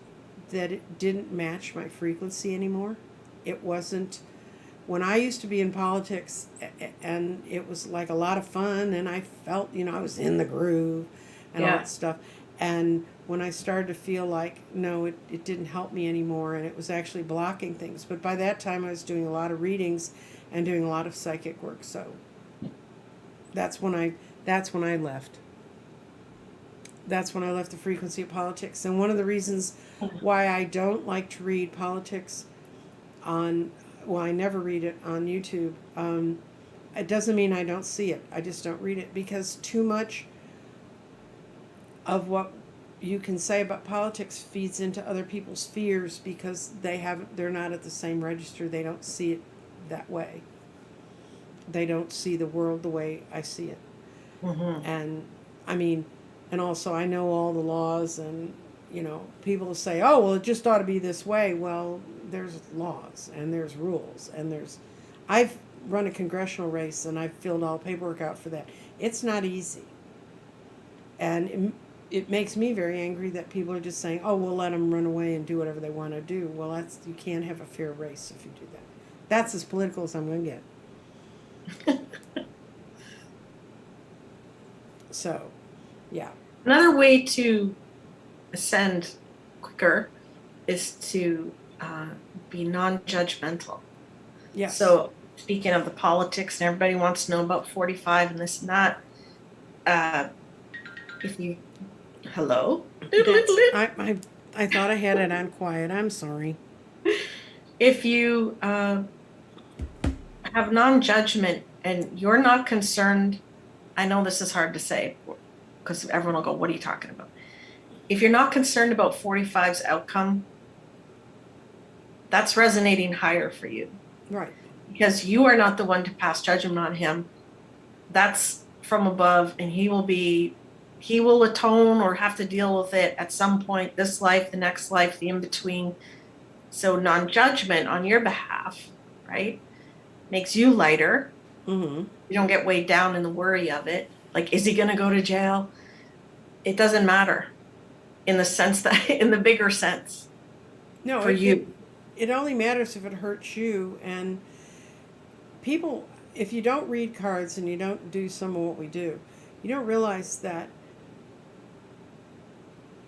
that it didn't match my frequency anymore. It wasn't, when I used to be in politics, and it was like a lot of fun, and I felt, I was in the groove and all that stuff. And when I started to feel like, no, it didn't help me anymore, and it was actually blocking things. But by that time, I was doing a lot of readings and doing a lot of psychic work. So that's when I left. That's when I left the frequency of politics. And one of the reasons why I don't like to read politics I never read it on YouTube. It doesn't mean I don't see it. I just don't read it because too much of what you can say about politics feeds into other people's fears because they're not at the same register. They don't see it that way. They don't see the world the way I see it. Mm-hmm. And also I know all the laws, and people say, oh, well, it just ought to be this way. Well, there's laws and there's rules, and I've run a congressional race, and I've filled all the paperwork out for that. It's not easy. And it makes me very angry that people are just saying, oh, we'll let them run away and do whatever they want to do. Well, you can't have a fair race if you do that. That's as political as I'm going to get. So, yeah. Another way to ascend quicker is to be non-judgmental. Yes. So speaking of the politics, and everybody wants to know about 45 and this and that, hello? I thought I had it on quiet. I'm sorry. If you have non-judgment and you're not concerned, I know this is hard to say because everyone will go, what are you talking about? If you're not concerned about 45's outcome, that's resonating higher for you. Right. Because you are not the one to pass judgment on him. That's from above, and he will atone or have to deal with it at some point, this life, the next life, the in-between. So non-judgment on your behalf, right, makes you lighter. Mm-hmm. You don't get weighed down in the worry of it. Like, is he going to go to jail? It doesn't matter in the sense that, in the bigger sense. No, for you. it only matters if it hurts you. And people, if you don't read cards and you don't do some of what we do, you don't realize that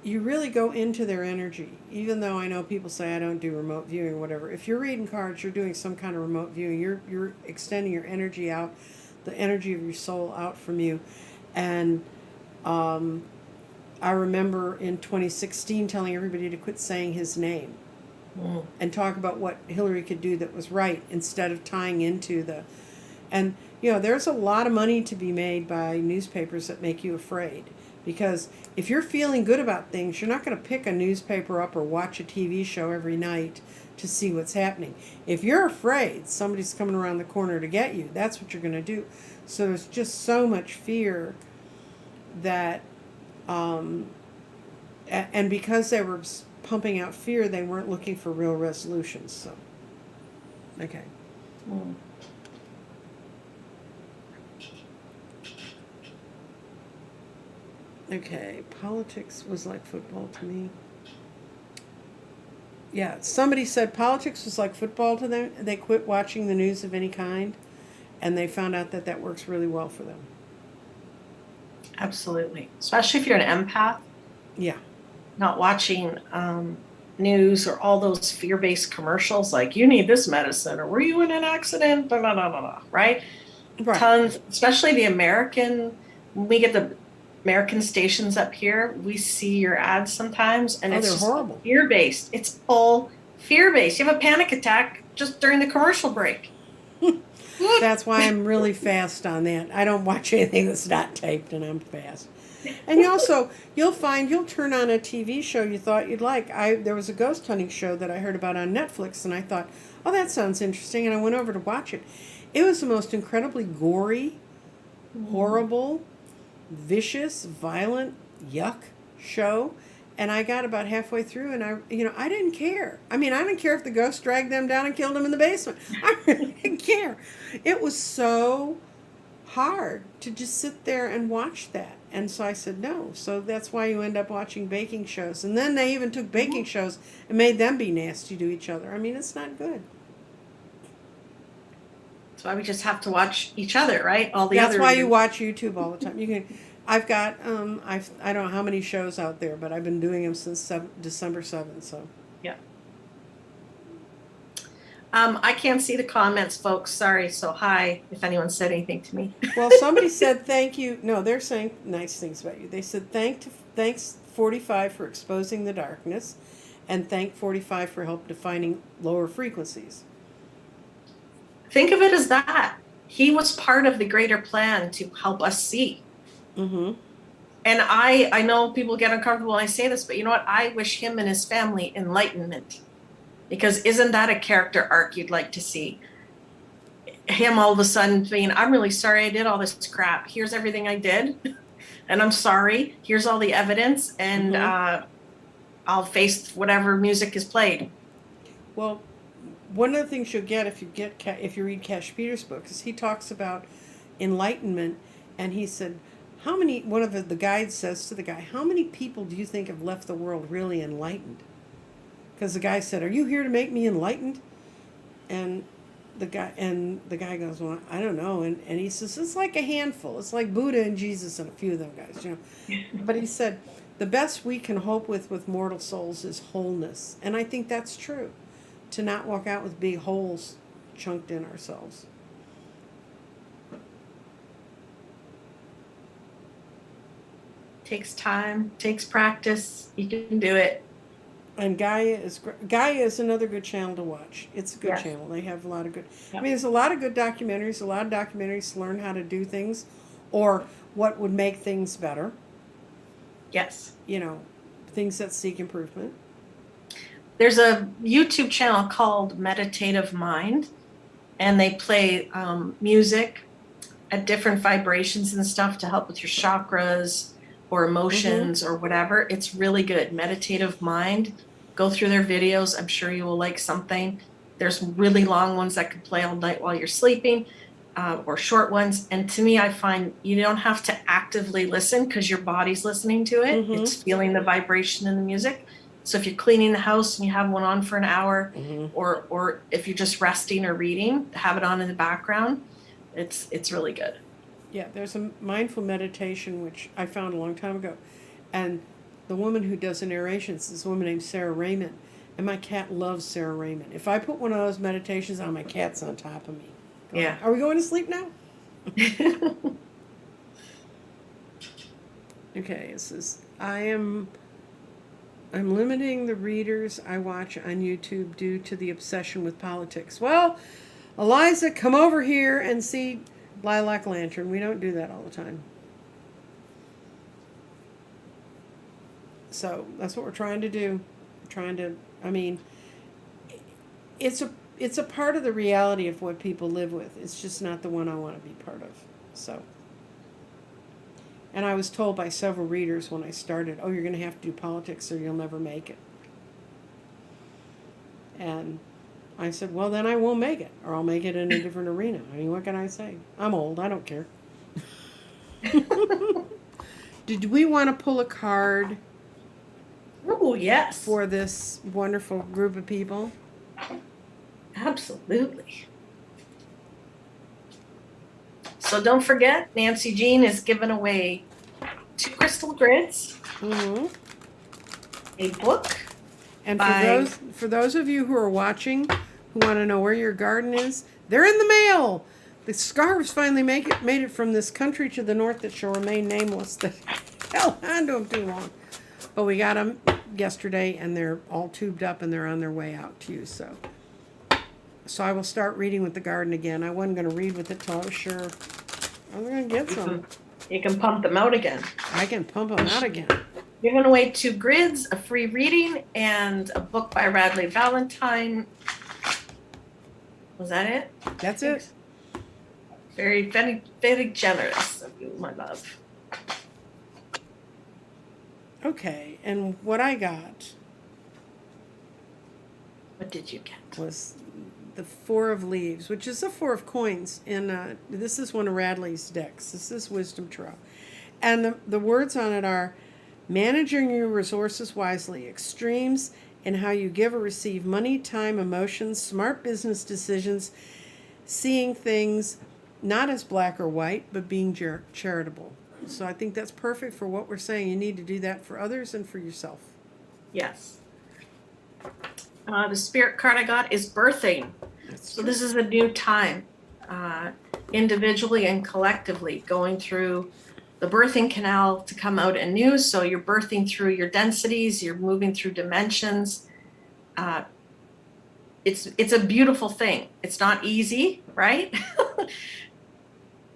you really go into their energy. Even though I know people say I don't do remote viewing or whatever. If you're reading cards, you're doing some kind of remote viewing. You're extending your energy out, the energy of your soul out from you. And I remember in 2016 telling everybody to quit saying his name and talk about what Hillary could do that was right instead of tying into the. And, there's a lot of money to be made by newspapers that make you afraid. Because if you're feeling good about things, you're not going to pick a newspaper up or watch a TV show every night to see what's happening. If you're afraid somebody's coming around the corner to get you, that's what you're going to do. So there's just so much fear that, and because they were pumping out fear, they weren't looking for real resolutions. So, okay. Okay, politics was like football to me. Yeah, somebody said politics was like football to them. They quit watching the news of any kind, and they found out that works really well for them. Absolutely. Especially if you're an empath. Yeah. Not watching news or all those fear-based commercials like, you need this medicine, or were you in an accident, blah, blah, blah, blah, blah, right? Tons, especially when we get the American stations up here, we see your ads sometimes, and it's just horrible. Fear-based. It's all fear-based. You have a panic attack just during the commercial break. That's why I'm really fast on that. I don't watch anything that's not taped, and I'm fast. And you'll turn on a TV show you thought you'd like. There was a ghost hunting show that I heard about on Netflix, and I thought, oh, that sounds interesting, and I went over to watch it. It was the most incredibly gory, horrible, vicious, violent, yuck show. And I got about halfway through, and I didn't care. I mean, I didn't care if the ghost dragged them down and killed them in the basement. I really didn't care. It was so hard to just sit there and watch that. And so I said no. So that's why you end up watching baking shows. And then they even took baking shows and made them be nasty to each other. I mean, it's not good. That's why we just have to watch each other, right? That's why you watch YouTube all the time. You can. I've got I don't know how many shows out there, but I've been doing them since December 7th. So yeah. I can't see the comments, folks. Sorry. So hi, if anyone said anything to me. Well, somebody said thank you. No, they're saying nice things about you. They said thanks 45 for exposing the darkness, and thank 45 for help defining lower frequencies. Think of it as that. He was part of the greater plan to help us see. Mm-hmm. And I know people get uncomfortable when I say this, but you know what? I wish him and his family enlightenment. Because isn't that a character arc you'd like to see? Him all of a sudden being, I'm really sorry I did all this crap. Here's everything I did. And I'm sorry. Here's all the evidence. And I'll face whatever music is played. Well, one of the things you'll get if you read Cash Peter's book is he talks about enlightenment. And he said, one of the guides says to the guy, how many people do you think have left the world really enlightened? Because the guy said, are you here to make me enlightened? And the guy goes, well, I don't know. And he says, it's like a handful. It's like Buddha and Jesus and a few of them guys, But he said, the best we can hope with mortal souls is wholeness. And I think that's true. To not walk out with big holes chunked in ourselves. Takes time, takes practice. You can do it. And Gaia is another good channel to watch. It's a good channel. They have a lot of good. Yep. I mean, there's a lot of good documentaries. A lot of documentaries to learn how to do things, or what would make things better. Yes. Things that seek improvement. There's a YouTube channel called Meditative Mind, and they play music at different vibrations and stuff to help with your chakras or emotions or whatever. It's really good. Meditative Mind. Go through their videos. I'm sure you will like something. There's really long ones that can play all night while you're sleeping, or short ones. And to me, I find you don't have to actively listen because your body's listening to it. It's feeling the vibration in the music. So if you're cleaning the house and you have one on for an hour, Mhm. or if you're just resting or reading, have it on in the background. It's really good. Yeah, there's a mindful meditation which I found a long time ago, and the woman who does the narrations is a woman named Sarah Raymond, and my cat loves Sarah Raymond. If I put one of those meditations on, my cat's on top of me. Going, Yeah. are we going to sleep now? Okay, this is I'm limiting the readers I watch on YouTube due to the obsession with politics. Well, Eliza, come over here and see Lilac Lantern. We don't do that all the time. So that's what we're trying to do. We're trying to, I mean, it's a part of the reality of what people live with. It's just not the one I want to be part of. So, and I was told by several readers when I started, oh, you're going to have to do politics or you'll never make it. And I said, well, then I won't make it, or I'll make it in a different arena. I mean, what can I say? I'm old. I don't care. Did we want to pull a card Oh, yes. for this wonderful group of people? Absolutely. So don't forget, Nancy Jean is giving away 2 crystal grids, Mm-hmm. a book. And Bye. for those of you who are watching, who want to know where your garden is, they're in the mail. The scarves finally made it from this country to the north that shall remain nameless. That held on to them too long. But we got them yesterday, and they're all tubed up, and they're on their way out to you. So I will start reading with the garden again. I wasn't going to read with it till I was sure I was going to get some. You can pump them out again. I can pump them out again. Giving away 2 grids, a free reading, and a book by Radley Valentine. Was that it? That's it. Very, very, very generous of you, my love. Okay, and what I got What did you get? was the 4 of Leaves, which is a 4 of Coins. And this is one of Radley's decks. This is Wisdom Tarot. And the words on it are, managing your resources wisely, extremes in how you give or receive money, time, emotions, smart business decisions, seeing things not as black or white, but being charitable. So I think that's perfect for what we're saying. You need to do that for others and for yourself. Yes. The spirit card I got is birthing. So this is a new time, individually and collectively, going through the birthing canal to come out anew. So you're birthing through your densities, you're moving through dimensions. It's a beautiful thing. It's not easy, right?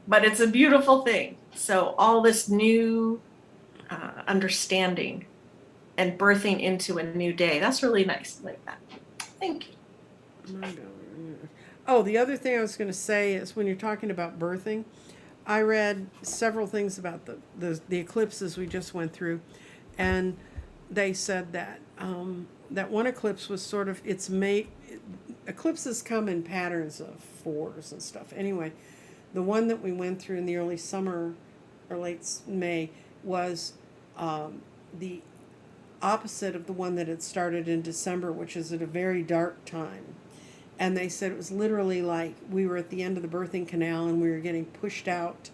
But it's a beautiful thing. So all this new understanding and birthing into a new day. That's really nice, like that. Thank you. Oh, the other thing I was going to say is when you're talking about birthing, I read several things about the eclipses we just went through, and they said that that one eclipse was sort of eclipses come in patterns of 4s and stuff. Anyway, the one that we went through in the early summer or late May was the opposite of the one that had started in December, which is at a very dark time. And they said it was literally like we were at the end of the birthing canal and we were getting pushed out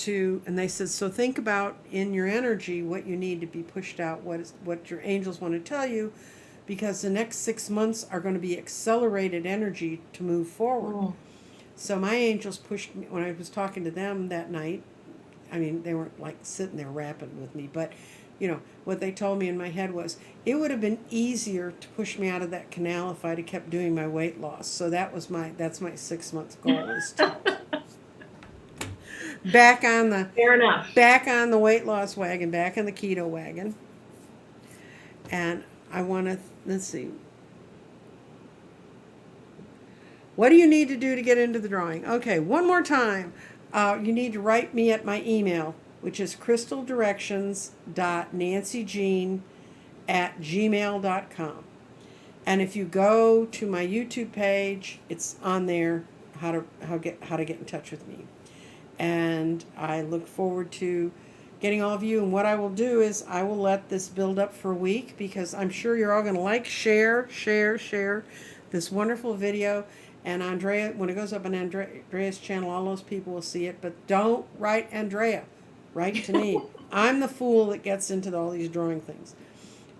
and they said, so think about in your energy what you need to be pushed out, what your angels want to tell you, because the next 6 months are going to be accelerated energy to move forward. Oh. So my angels pushed me when I was talking to them that night. I mean, they weren't like sitting there rapping with me, but what they told me in my head was it would have been easier to push me out of that canal if I'd have kept doing my weight loss. So that's my 6 month goal is to Fair enough. back on the weight loss wagon, back on the keto wagon. And I want to, let's see. What do you need to do to get into the drawing? Okay, one more time. You need to write me at my email, which is crystaldirections.nancyjean@gmail.com. And if you go to my YouTube page, it's on there how to get in touch with me. And I look forward to getting all of you. And what I will do is I will let this build up for a week, because I'm sure you're all going to like, share this wonderful video. And Andrea, when it goes up on Andrea's channel, all those people will see it. But don't write Andrea. Write to me. I'm the fool that gets into all these drawing things.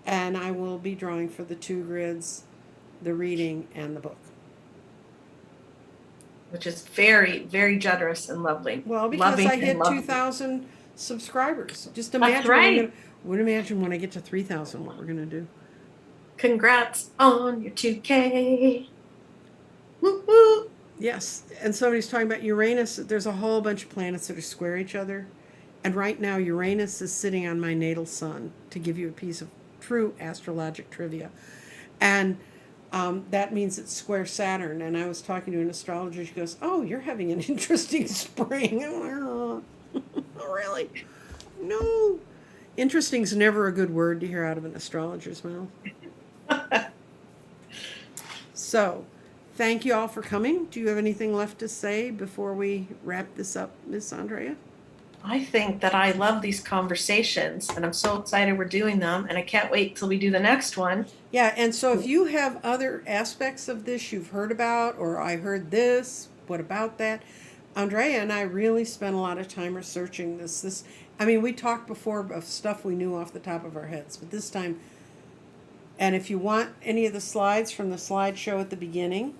And I will be drawing for the 2 grids, the reading, and the book. Which is very, very generous and lovely. Well, because Loving I and hit lovely. 2,000 subscribers. Just That's imagine. right. Would imagine when I get to 3,000 what we're gonna do. Congrats on your 2K. Woo woo. Yes, and somebody's talking about Uranus. There's a whole bunch of planets that are square each other, and right now Uranus is sitting on my natal sun, to give you a piece of true astrologic trivia, and that means it's square Saturn. And I was talking to an astrologer. She goes, "Oh, you're having an interesting spring." I'm like, "Oh, really? No." Interesting's never a good word to hear out of an astrologer's mouth. So, thank you all for coming. Do you have anything left to say before we wrap this up, Miss Andrea? I think that I love these conversations, and I'm so excited we're doing them, and I can't wait till we do the next one. Yeah, and so if you have other aspects of this you've heard about, or I heard this, what about that? Andrea and I really spent a lot of time researching this. I mean, we talked before of stuff we knew off the top of our heads, but this time, and if you want any of the slides from the slideshow at the beginning,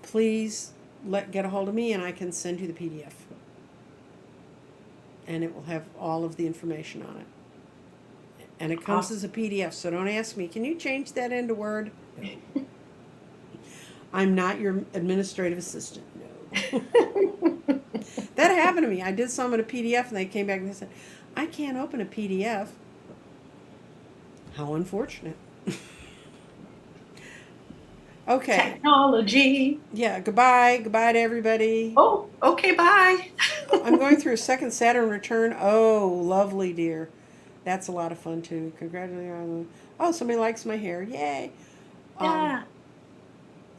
please get a hold of me and I can send you the PDF. And it will have all of the information on it. And it comes as a PDF, so don't ask me, can you change that into Word? No. I'm not your administrative assistant. No. That happened to me. I did some in a PDF and they came back and they said, I can't open a PDF. How unfortunate. Okay. Technology. Yeah, goodbye. Goodbye to everybody. Oh, okay, bye. I'm going through a second Saturn return. Oh, lovely, dear. That's a lot of fun, too. Congratulations. Oh, somebody likes my hair. Yay. Yeah.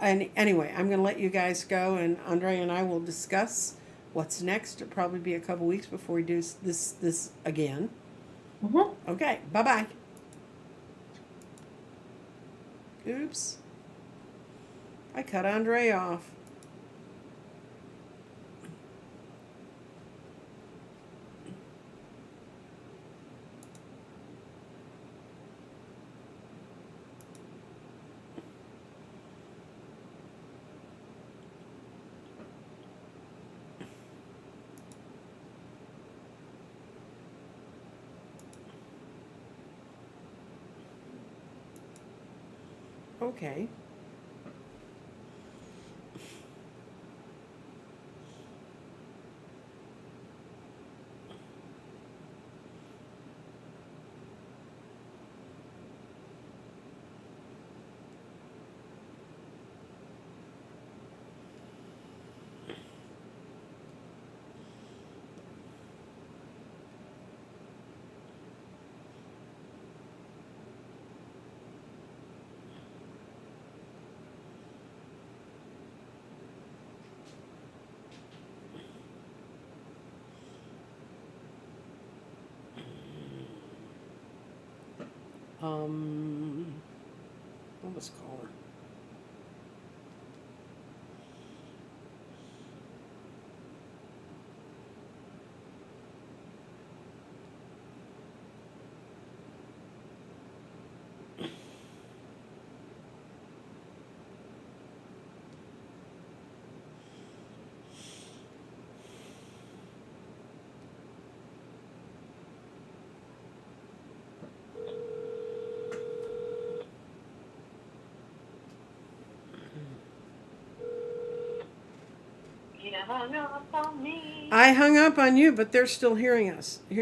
And anyway, I'm going to let you guys go, and Andrea and I will discuss what's next. It'll probably be a couple weeks before we do this again. Mm-hmm. Okay, bye-bye. Oops. I cut Andrea off. Okay. What was caller? You hung up on me. I hung up on you, but they're still hearing us.